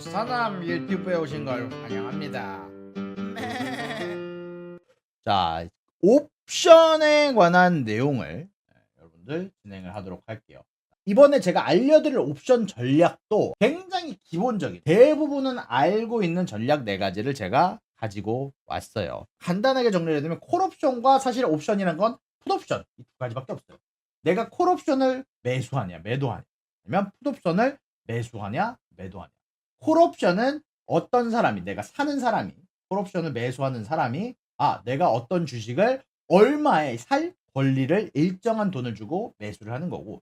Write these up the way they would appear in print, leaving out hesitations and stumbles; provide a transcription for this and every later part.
사남 유튜브에 오신 걸 환영합니다. 자, 옵션에 관한 내용을 여러분들 진행을 하도록 할게요. 이번에 제가 알려드릴 옵션 전략도 굉장히 기본적인, 대부분은 알고 있는 전략 4가지를 제가 가지고 왔어요. 간단하게 정리를 해드리면 콜옵션과 사실 옵션이란 건 풋옵션 이 2가지밖에 없어요. 내가 콜옵션을 매수하냐 매도하냐, 아니면 풋옵션을 매수하냐 매도하냐. 콜옵션은 어떤 사람이, 내가 사는 사람이, 콜옵션을 매수하는 사람이 내가 어떤 주식을 얼마에 살 권리를 일정한 돈을 주고 매수를 하는 거고,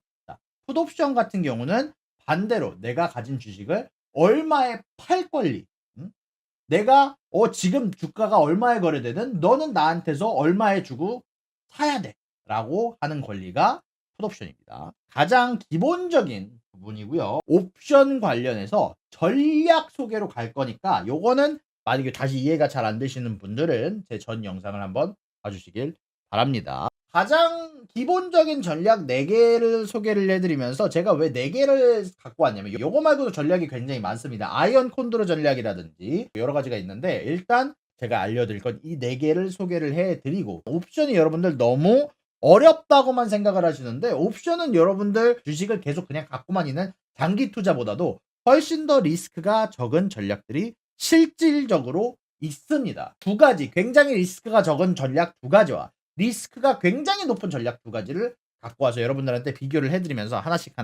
풋옵션 같은 경우는 반대로 내가 가진 주식을 얼마에 팔 권리, 내가 지금 주가가 얼마에 거래되든 너는 나한테서 얼마에 주고 사야 돼 라고 하는 권리가 풋옵션입니다. 가장 기본적인 부분이고요. 옵션 관련해서 전략 소개로 갈 거니까 요거는 만약에 다시 이해가 잘 안 되시는 분들은 제 전 영상을 한번 봐주시길 바랍니다. 가장 기본적인 전략 4개를 소개를 해드리면서, 제가 왜 4개를 갖고 왔냐면 요거 말고도 전략이 굉장히 많습니다. 아이언 콘드로 전략이라든지 여러 가지가 있는데, 일단 제가 알려드릴 건 이 4개를 소개를 해드리고, 옵션이 여러분들 너무 어렵다고만 생각을 하시는데, 옵션은 여러분들 주식을 계속 그냥 갖고만 있는 장기 투자보다도 훨씬 더 리스크가 적은 전략들이 실질적으로 있습니다. 2가지, 굉장히 리스크가 적은 전략 2가지와 리스크가 굉장히 높은 전략 2가지를 갖고 와서 여러분들한테 비교를 해드리면서 하나씩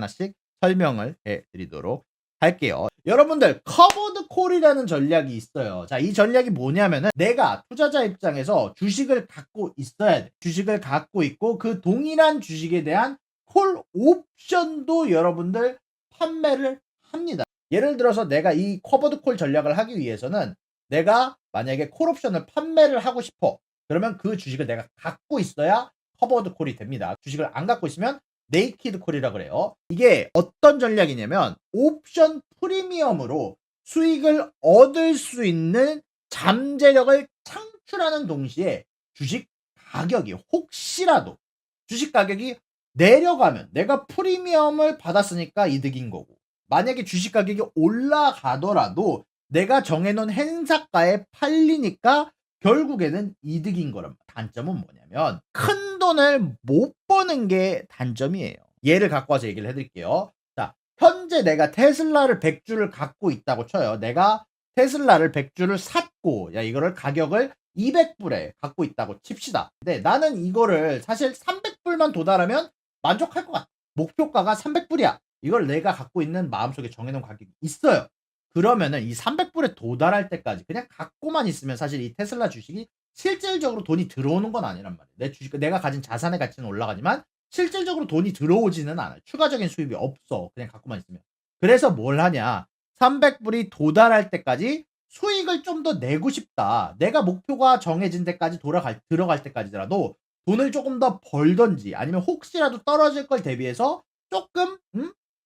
설명을 해드리도록 할게요. 여러분들, 커버드 콜이라는 전략이 있어요. 자, 이 전략이 뭐냐면은, 내가 투자자 입장에서 주식을 갖고 있어야 돼. 주식을 갖고 있고 그 동일한 주식에 대한 콜 옵션도 여러분들 판매를 합니다. 예를 들어서 내가 이 커버드 콜 전략을 하기 위해서는, 내가 만약에 콜 옵션을 판매를 하고 싶어. 그러면 그 주식을 내가 갖고 있어야 커버드 콜이 됩니다. 주식을 안 갖고 있으면 네이키드 콜이라 그래요. 이게 어떤 전략이냐면, 옵션 프리미엄으로 수익을 얻을 수 있는 잠재력을 창출하는 동시에 주식 가격이 혹시라도 주식 가격이 내려가면 내가 프리미엄을 받았으니까 이득인 거고, 만약에 주식 가격이 올라가더라도 내가 정해놓은 행사가에 팔리니까 결국에는 이득인 거란 말이야. 단점은 뭐냐면 큰 돈을 못 버는 게 단점이에요. 예를 갖고 와서 얘기를 해드릴게요. 자, 현재 내가 테슬라를 100주를 갖고 있다고 쳐요. 내가 테슬라를 100주를 샀고, 이거를 가격을 200불에 갖고 있다고 칩시다. 근데 나는 이거를 사실 300불만 도달하면 만족할 것 같아. 목표가가 300불이야. 이걸 내가 갖고 있는 마음속에 정해놓은 가격이 있어요. 그러면은 이 300불에 도달할 때까지 그냥 갖고만 있으면 사실 이 테슬라 주식이 실질적으로 돈이 들어오는 건 아니란 말이에요. 내 주식, 내가 가진 자산의 가치는 올라가지만 실질적으로 돈이 들어오지는 않아요. 추가적인 수입이 없어. 그냥 갖고만 있으면. 그래서 뭘 하냐. 300불이 도달할 때까지 수익을 좀 더 내고 싶다. 내가 목표가 정해진 데까지 들어갈 때까지라도 돈을 조금 더 벌던지, 아니면 혹시라도 떨어질 걸 대비해서 조금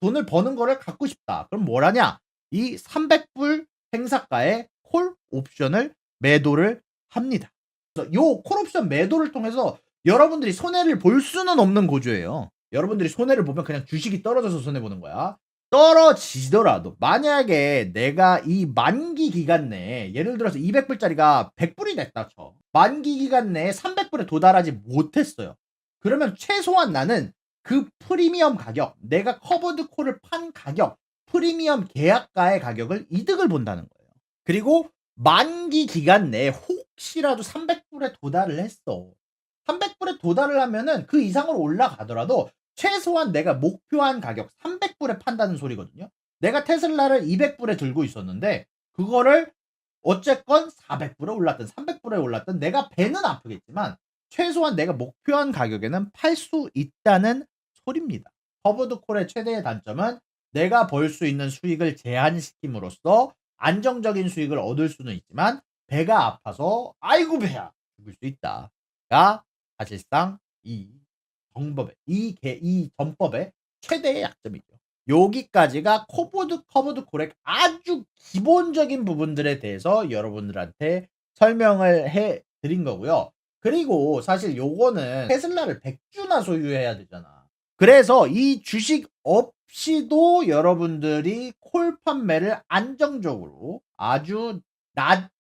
돈을 버는 거를 갖고 싶다. 그럼 뭘 하냐? 이 300불 행사가의 콜 옵션을 매도를 합니다. 그래서 요 콜 옵션 매도를 통해서 여러분들이 손해를 볼 수는 없는 구조예요. 여러분들이 손해를 보면 그냥 주식이 떨어져서 손해보는 거야. 떨어지더라도 만약에 내가 이 만기 기간 내에, 예를 들어서 200불짜리가 100불이 됐다 쳐. 만기 기간 내에 300불에 도달하지 못했어요. 그러면 최소한 나는 그 프리미엄 가격, 내가 커버드 콜을 판 가격, 프리미엄 계약가의 가격을 이득을 본다는 거예요. 그리고 만기 기간 내에 혹시라도 300불에 도달을 했어. 300불에 도달을 하면은 그 이상으로 올라가더라도 최소한 내가 목표한 가격 300불에 판다는 소리거든요. 내가 테슬라를 200불에 들고 있었는데 그거를 어쨌건 400불에 올랐든 300불에 올랐든 내가 배는 아프겠지만 최소한 내가 목표한 가격에는 팔 수 있다는 소리입니다. 커버드 콜의 최대의 단점은 내가 벌 수 있는 수익을 제한시킴으로써 안정적인 수익을 얻을 수는 있지만 배가 아파서 아이고 배야 죽을 수 있다가 사실상 이 전법의 최대의 약점이죠. 여기까지가 커버드 콜의 아주 기본적인 부분들에 대해서 여러분들한테 설명을 해 드린 거고요. 그리고 사실 요거는 테슬라를 100주나 소유해야 되잖아. 그래서 이 주식 없이도 여러분들이 콜 판매를 안정적으로 아주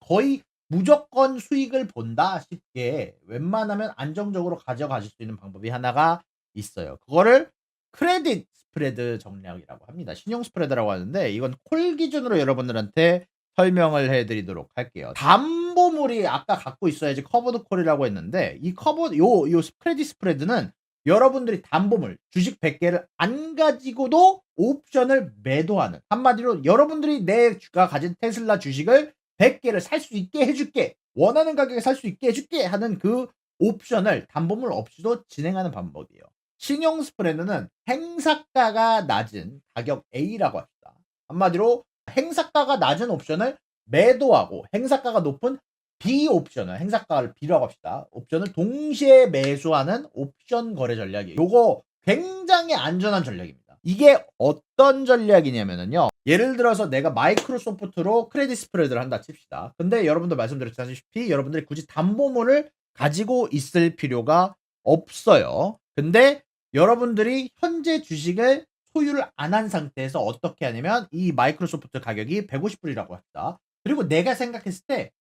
거의 무조건 수익을 본다 싶게 웬만하면 안정적으로 가져가실 수 있는 방법이 하나가 있어요. 그거를 크레딧 스프레드 전략이라고 합니다. 신용 스프레드라고 하는데 이건 콜 기준으로 여러분들한테 설명을 해 드리도록 할게요. 담보물이 아까 갖고 있어야지 커버드 콜이라고 했는데 이 요 크레딧 스프레드는 여러분들이 담보물 주식 100 개를 안 가지고도 옵션을 매도하는, 한마디로 여러분들이 내가 가진 테슬라 주식을 100 개를 살 수 있게 해 줄게. 원하는 가격에 살 수 있게 해 줄게 하는 그 옵션을 담보물 없이도 진행하는 방법이에요. 신용 스프레드는 행사가가 낮은 가격 A라고 합시다. 한마디로 행사가가 낮은 옵션을 매도하고 행사가가 높은 B 옵션을, 행사가를 B라고 합시다. 옵션을 동시에 매수하는 옵션 거래 전략이에요. 요거 굉장히 안전한 전략입니다. 이게 어떤 전략이냐면요. 예를 들어서 내가 마이크로소프트로 크레딧 스프레드를 한다 칩시다. 근데 여러분도 말씀드렸다시피 여러분들이 굳이 담보물을 가지고 있을 필요가 없어요. 근데 여러분들이 현재 주식을 소유를 안 한 상태에서 어떻게 하냐면 이 마이크로소프트 가격이 150불이라고 합시다. 그리고 내가 생각했을 때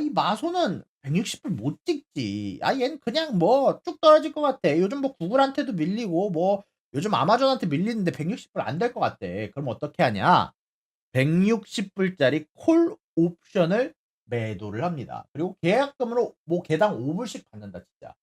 이 마소는 160불 못 찍지. 얘는 그냥 뭐 쭉 떨어질 것 같아. 요즘 뭐 구글한테도 밀리고 뭐 요즘 아마존한테 밀리는데 160불 안 될 것 같아. 그럼 어떻게 하냐? 160불짜리 콜 옵션을 매도를 합니다. 그리고 계약금으로 뭐 개당 5불씩 받는다 진짜.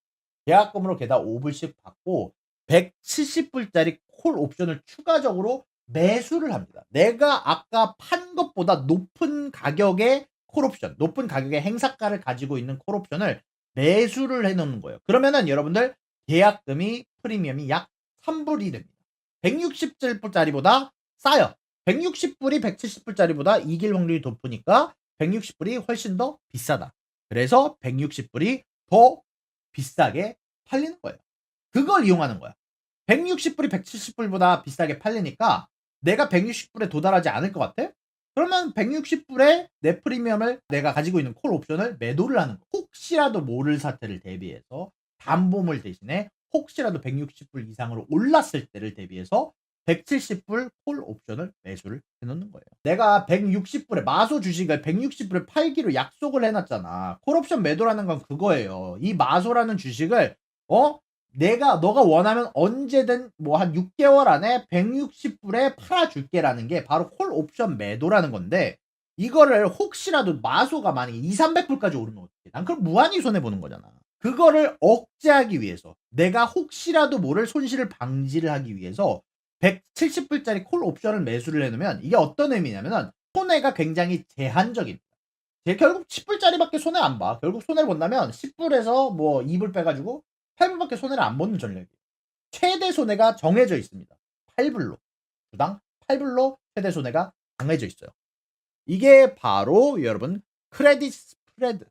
계약금으로 개당 5불씩 받고 170불짜리 콜 옵션을 추가적으로 매수를 합니다. 내가 아까 판 것보다 높은 가격의 콜 옵션, 높은 가격의 행사가를 가지고 있는 콜 옵션을 매수를 해 놓는 거예요. 그러면은 여러분들 계약금이 프리미엄이 약 3불이 됩니다. 160불짜리보다 싸요. 160불이 170불짜리보다 이길 확률이 높으니까 160불이 훨씬 더 비싸다. 그래서 160불이 더 비싸게 팔리는 거예요. 그걸 이용하는 거야. 160불이 170불보다 비싸게 팔리니까 내가 160불에 도달하지 않을 것 같아? 그러면 160불에 내 프리미엄을 내가 가지고 있는 콜 옵션을 매도를 하는 거. 혹시라도 모를 사태를 대비해서 담보물 대신에 혹시라도 160불 이상으로 올랐을 때를 대비해서 170불 콜 옵션을 매수를 해 놓는 거예요. 내가 160불에 마소 주식을 160불에 팔기로 약속을 해 놨잖아. 콜 옵션 매도라는 건 그거예요. 이 마소라는 주식을 너가 원하면 언제든 뭐 한 6개월 안에 160불에 팔아줄게라는 게 바로 콜 옵션 매도라는 건데, 이거를 혹시라도 마소가 만약에 200~300불까지 오르면 어떡해. 난 그럼 무한히 손해보는 거잖아. 그거를 억제하기 위해서, 내가 혹시라도 모를 손실을 방지를 하기 위해서 170불짜리 콜 옵션을 매수를 해놓으면 이게 어떤 의미냐면은 손해가 굉장히 제한적입니다. 결국 10불짜리밖에 손해 안 봐. 결국 손해를 본다면 10불에서 뭐 2불 빼가지고 8불밖에 손해를 안 보는 전략이에요. 최대 손해가 정해져 있습니다. 8불로. 주당 8불로 최대 손해가 정해져 있어요. 이게 바로 여러분 크레딧 스프레드,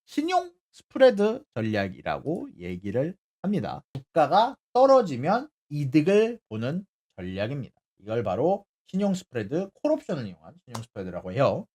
신용 스프레드 전략이라고 얘기를 합니다. 주가가 떨어지면 이득을 보는 전략입니다. 이걸 바로 신용 스프레드, 콜옵션을 이용한 신용 스프레드라고 해요.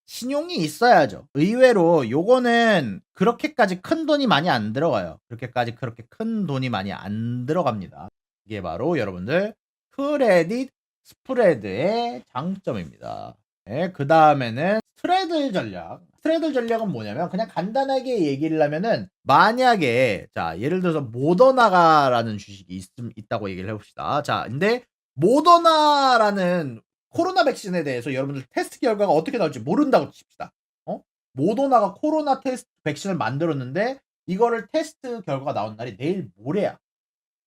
신용이 있어야죠. 의외로 요거는 그렇게까지 큰 돈이 많이 안 들어가요. 그렇게 큰 돈이 많이 안 들어갑니다. 이게 바로 여러분들 크레딧 스프레드의 장점입니다. 네, 그 다음에는 스트래들 전략. 스트래들 전략은 뭐냐면 그냥 간단하게 얘기를 하면은, 만약에 자 예를 들어서 모더나라는 주식이 있다고 얘기를 해봅시다. 자 근데 모더나라는 코로나 백신에 대해서 여러분들 테스트 결과가 어떻게 나올지 모른다고 칩시다. 모더나가 코로나 테스트 백신을 만들었는데 이거를 테스트 결과가 나온 날이 내일 모레야.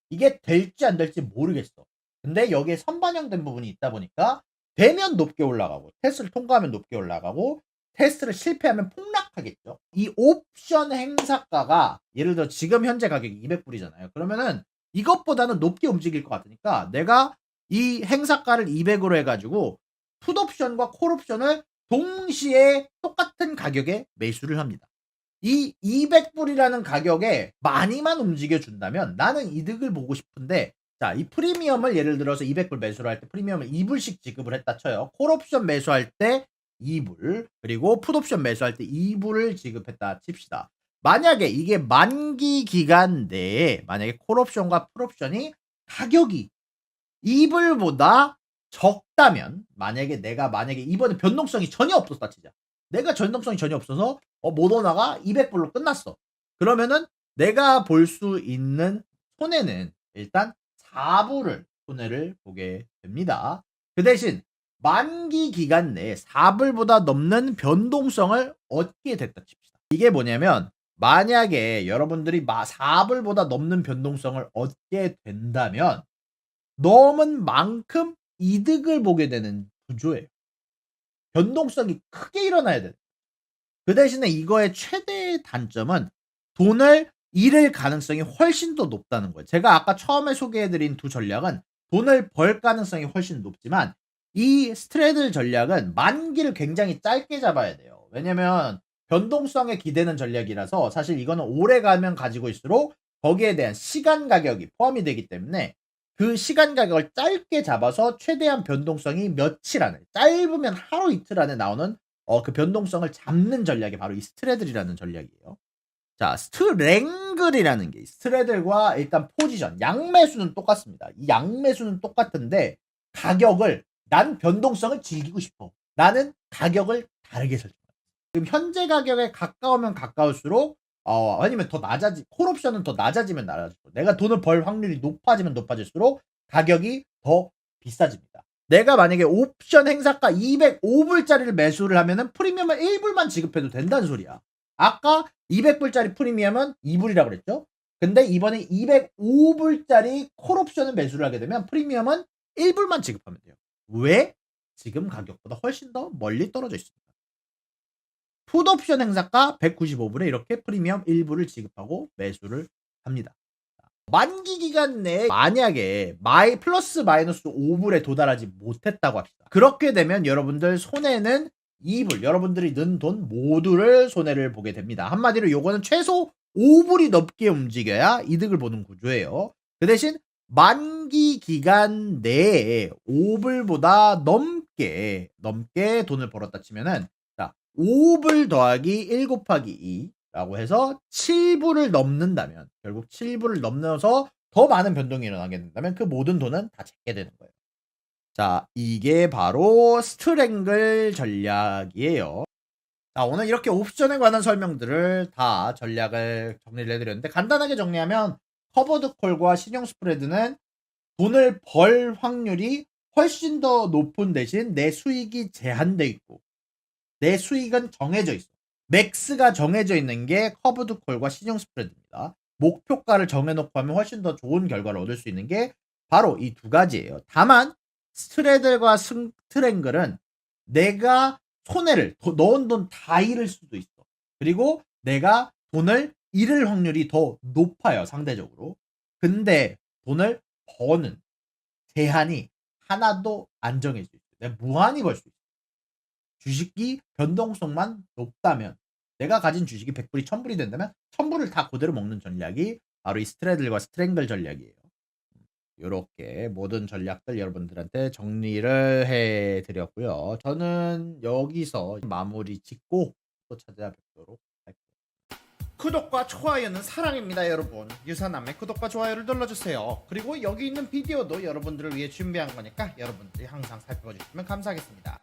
이게 될지 안 될지 모르겠어. 근데 여기에 선반영된 부분이 있다 보니까 되면 높게 올라가고 테스트를 통과하면 높게 올라가고 테스트를 실패하면 폭락하겠죠. 이 옵션 행사가가 예를 들어 지금 현재 가격이 200불이잖아요. 그러면은 이것보다는 높게 움직일 것 같으니까 내가 이 행사가를 200으로 해가지고 풋옵션과 콜옵션을 동시에 똑같은 가격에 매수를 합니다. 이 200불이라는 가격에 많이만 움직여준다면 나는 이득을 보고 싶은데, 자, 이 프리미엄을 예를 들어서 200불 매수를 할 때 프리미엄을 2불씩 지급을 했다 쳐요. 콜옵션 매수할 때 2불, 그리고 풋옵션 매수할 때 2불을 지급했다 칩시다. 만약에 이게 만기 기간 내에 만약에 콜옵션과 풋옵션이 가격이 2불보다 적다면 만약에 이번에 변동성이 전혀 없었다 치자. 내가 변동성이 전혀 없어서 모더나가 200불로 끝났어. 그러면은 내가 볼 수 있는 손해는 일단 4불을 손해를 보게 됩니다. 그 대신 만기 기간 내에 4불보다 넘는 변동성을 얻게 됐다 칩시다. 이게 뭐냐면 만약에 여러분들이 4불보다 넘는 변동성을 얻게 된다면 넘은 만큼 이득을 보게 되는 구조예요. 변동성이 크게 일어나야 돼요. 그 대신에 이거의 최대의 단점은 돈을 잃을 가능성이 훨씬 더 높다는 거예요. 제가 아까 처음에 소개해드린 두 전략은 돈을 벌 가능성이 훨씬 높지만 이 스트레들 전략은 만기를 굉장히 짧게 잡아야 돼요. 왜냐면 변동성에 기대는 전략이라서 사실 이거는 오래 가면 가지고 있을수록 거기에 대한 시간 가격이 포함이 되기 때문에 그 시간 가격을 짧게 잡아서 최대한 변동성이 며칠 안에 짧으면 하루 이틀 안에 나오는 그 변동성을 잡는 전략이 바로 이 스트레들이라는 전략이에요. 자, 스트랭글이라는 게 스트레들과 일단 포지션, 양매수는 똑같습니다. 이 양매수는 똑같은데 가격을 난 변동성을 즐기고 싶어. 나는 가격을 다르게 설정합니다. 지금 현재 가격에 가까우면 가까울수록 아니면 더 콜옵션은 더 낮아지면 낮아지고 내가 돈을 벌 확률이 높아지면 높아질수록 가격이 더 비싸집니다. 내가 만약에 옵션 행사가 205불짜리를 매수를 하면은 프리미엄을 1불만 지급해도 된다는 소리야. 아까 200불짜리 프리미엄은 2불이라고 그랬죠? 근데 이번에 205불짜리 콜옵션을 매수를 하게 되면 프리미엄은 1불만 지급하면 돼요. 왜? 지금 가격보다 훨씬 더 멀리 떨어져 있습니다. 풋옵션 행사가 195불에 이렇게 프리미엄 1불을 지급하고 매수를 합니다. 만기 기간 내에 만약에 플러스 마이너스 5불에 도달하지 못했다고 합시다. 그렇게 되면 여러분들 손해는 2불, 여러분들이 넣은 돈 모두를 손해를 보게 됩니다. 한마디로 요거는 최소 5불이 넘게 움직여야 이득을 보는 구조예요. 그 대신 만기 기간 내에 5불보다 넘게 돈을 벌었다 치면은 5불 더하기 1 곱하기 2라고 해서 7불을 넘는다면 결국 7불을 넘어서 더 많은 변동이 일어나게 된다면 그 모든 돈은 다 잡게 되는 거예요. 자, 이게 바로 스트랭글 전략이에요. 자, 오늘 이렇게 옵션에 관한 설명들을 다 전략을 정리를 해드렸는데 간단하게 정리하면 커버드 콜과 신용 스프레드는 돈을 벌 확률이 훨씬 더 높은 대신 내 수익이 제한돼 있고 내 수익은 정해져 있어. 맥스가 정해져 있는 게 커브드 콜과 신용 스프레드입니다. 목표가를 정해놓고 하면 훨씬 더 좋은 결과를 얻을 수 있는 게 바로 이 두 가지예요. 다만 스트레들과 스트랭글은 내가 손해를 넣은 돈 다 잃을 수도 있어. 그리고 내가 돈을 잃을 확률이 더 높아요. 상대적으로. 근데 돈을 버는 제한이 하나도 안 정해져 있어. 내가 무한히 벌 수 있어. 주식이 변동성만 높다면 내가 가진 주식이 100불이 1000불이 된다면 1000불을 다 그대로 먹는 전략이 바로 이 스트레들과 스트랭글 전략이에요. 요렇게 모든 전략들 여러분들한테 정리를 해 드렸고요. 저는 여기서 마무리 짓고 또 찾아뵙도록 할게요. 구독과 좋아요는 사랑입니다, 여러분. 유사남의 구독과 좋아요를 눌러주세요. 그리고 여기 있는 비디오도 여러분들을 위해 준비한 거니까 여러분들이 항상 살펴봐 주시면 감사하겠습니다.